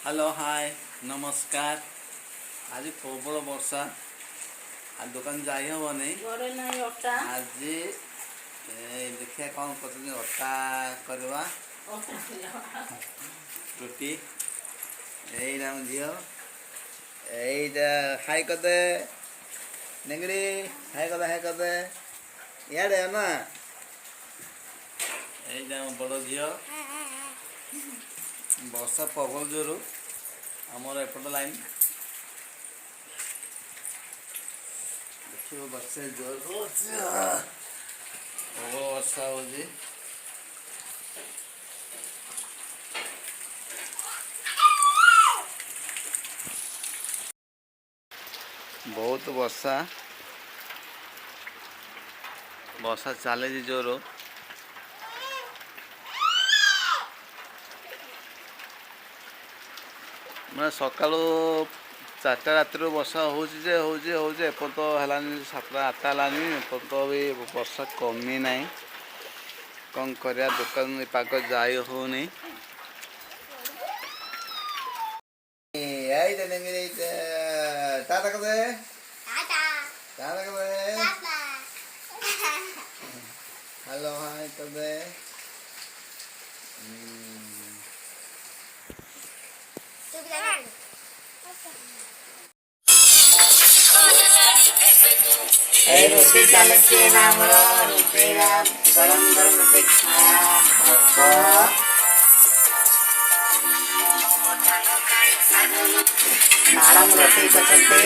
Hello hi नमस्कार। आज प्रबल वर्षा आज दुकान जाई हम नहीं आज देखिए कौन कर अटा करवा रुटी यही झील यहीटा हाई करदे नेंगड़ी हाई करदे इे ना यही बड़ झील वर्षा प्रबल जोर आमर एपट लाइन देखिए वर्षा जोर प्रबल वर्षा हो बहुत वर्षा वर्षा चले जोर मैं सका 4टा राति वर्षा होजे एपर्त है 7टा 8टा है एपर्त भी वर्षा कमी ना कौन कर दुकान पाग जाई होनी हेलो हाय तबे रोटी चालती रोटी गरम गरम रोटी खाया नरम रोटी चटती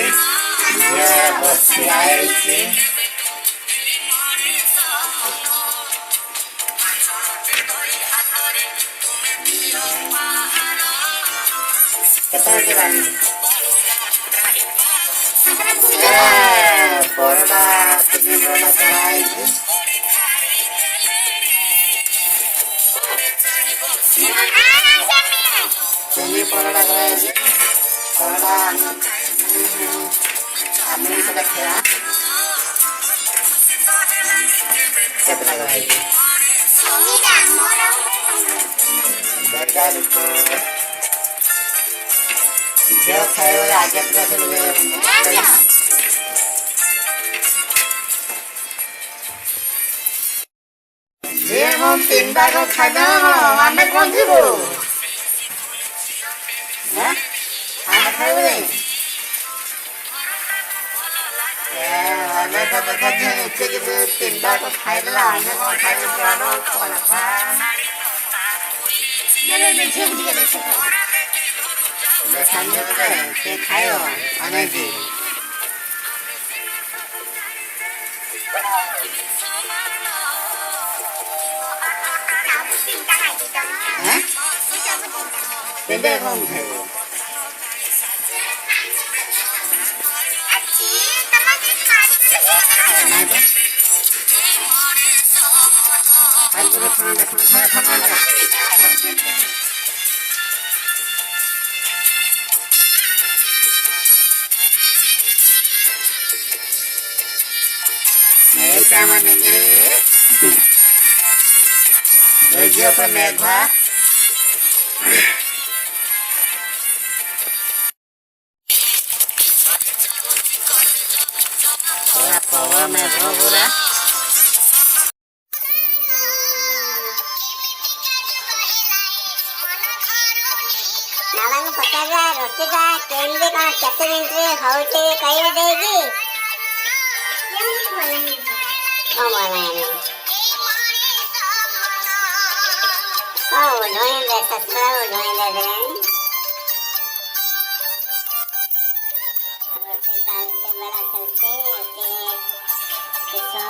परोटा चढ़ाई चिंगी परोटा कराई परोटा आमलेट से रखा चटना कराई बर्गर जो खाए वाला आगे पूरा हम 3 बार खाना आमे कौन थी वो ना आमे खाए नहीं आमे तो देखा जे के 3 बार खाए ला आमे कौन खाए जानो कोना खा मेरे देखिए बुझे देखो खाने में के खायो आने दी Bebe không thể रेडियो पे मेघा पवा में पूरा नाला पता रोटी का केंद्र का कैसे मिनट होते कई देगी ढोएंगे ससुरा ढोएंगे रोटी डालते बड़ा करके क्या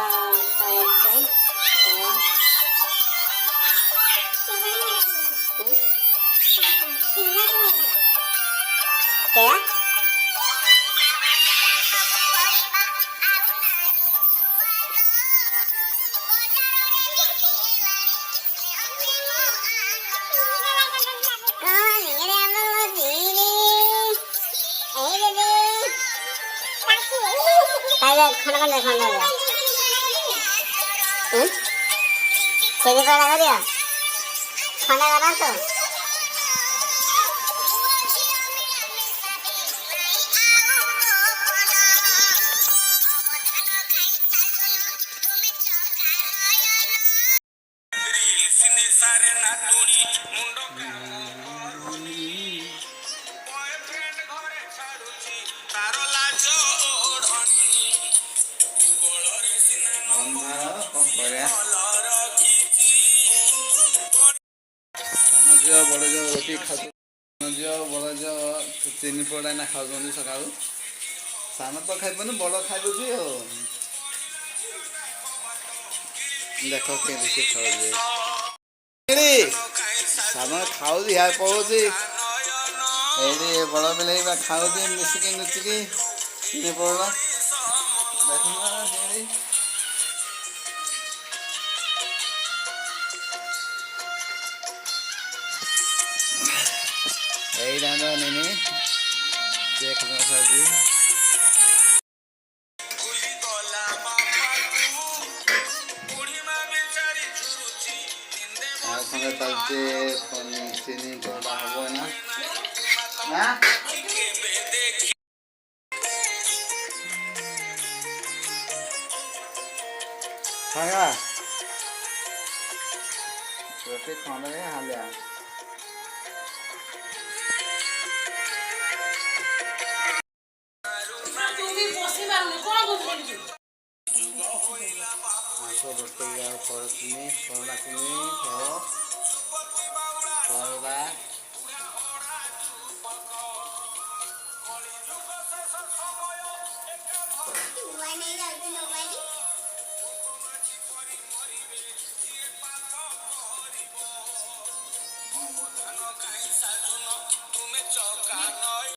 खाना खाना खाना चलिए खाना खा लिया खाना खाना तो ଅନ୍ଧାର କ'ଣ କରିବା ସାନ ଝିଅ ବଡ଼ ଝିଅ ରୁଟି ଖାଉଛନ୍ତି ସାନ ଝିଅ ବଡ଼ ଝିଅ ଚିନି ପୋଡ଼ା ନା ଖାଉଛନ୍ତି ସକାଳୁ ସାନ ତ ଖାଇବନି ବଡ଼ ଖାଇଦେଉଛି ଆଉ ଦେଖ କେମିତି ସେ ଖାଉଛି ସାନ ଖାଉଛି ୟା ପଳଉଛି ଏଇଠି ବଡ଼ ବିଲେଇ ବା ଖାଉଛି ମିଶିକି ନୁଚିକି ଚିନି ପୋଡ଼ା ଦେଖୁନ କେମିତି ଏଇଟା ତ ନେନି ସେ ଖାଉଛି ଆଉ ଖଣ୍ଡେ ଚାଲିଛି ଚିନି ପୋଡ଼ା ହବ ନା ନା ଖାଇବା ରୋଟି ଖଣ୍ଡେ ହାଲିଆ ଆସ ରୋଟି ଆଉ କରଚିନି କରଲା ଚିନି